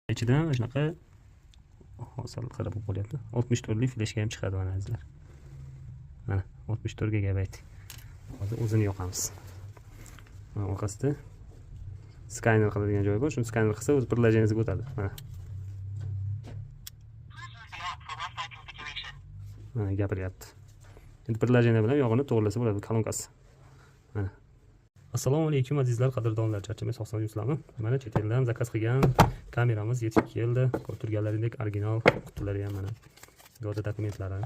ichidan shunaqa hozir qarab qo'yapti. 64 lik fleshka ham chiqadi mana azizlar. Mana 64 gigabayt. Hozir o'zini yoqamiz. Mana orqasida skaner qiladigan joyi bor. Shuni skaner qilsa o'zi приложениеga o'tadi. Mana. Mana gapiryapti. Endi приложение bilan yog'ini to'g'rilasa bo'ladi kolonkasi. Mana. Assalomu alaykum azizlar, qadrdonlar, charchamay sog'-salomat yursizlarmi? Mana chet eldan zakaz qilgan kameramiz yetib keldi. Ko'rib turganlaringdek original qutilari ham mana. G'oda dokumentlari.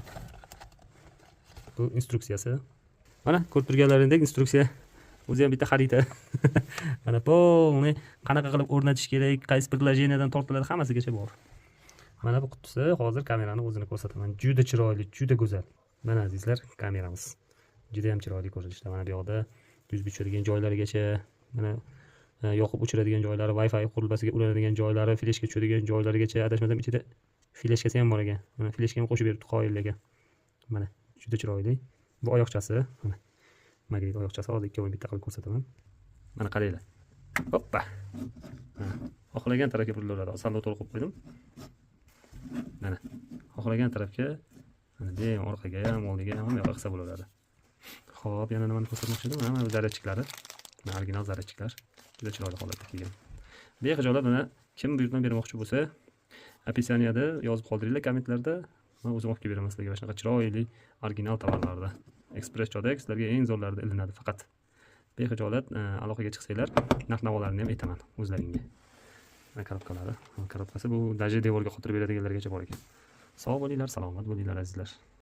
Bu instruksiyasi. Mana ko'rib turganlaringdek instruksiya. O'zi ham bitta xarita. Mana polni qanaqa qilib o'rnatish kerak, qaysi приложениеdan tortiladi, hammasigacha bor. Mana bu qutisi, hozir kamerani o'zini ko'rsataman. Juda chiroyli, juda go'zal. Mana azizlar, kameramiz. Juda ham chiroyli ko'rinishda. Mana bu yoqda yuz bichadigan joylarigacha, mana yoqib o'chiradigan joylari, Wi-Fi qurilmasiga ulanadigan joylari, fleshga tushadigan joylarigacha, adashmasam ichida fleshkasi ham bor ekan. Mana fleshka ham qo'shib beribdi qoyillarga. Mana juda chiroyli. Bu oyoqchasi, mana magnit oyoqchasi, hozir ikkovini bitta qilib ko'rsataman. Mana qaranglar. Hoppa. Xohlagan tarafga burilaveradi. Asalni to'liq qo'yib qo'ydim. Mana xohlagan tarafga, mana de orqaga ham, oldiga ham yo'q qilsa bo'laveradi. Xo'p, yana nimani ko'rsatmoqchi edim? Mana zaryadchiklari. Mana original zaryadchiklar. Juda chiroyli holatda kelgan. Bexijolat mana kim buyurtma bermoqchi bo'lsa, описаниеda yozib qoldiringlar kommentlarda. Men o'zim olib kelib beraman sizlarga shunaqa chiroyli original tovarlarda. Express Chodex sizlarga eng zo'rlarida ilinadi faqat. Bexijolat aloqaga chiqsanglar, narx-navolarini ham aytaman o'zlaringga. Mana korobkalari. Korobkasi bu daji devorga qotirib beradiganlargacha bor ekan. Sog' bo'linglar, salomat bo'linglar azizlar.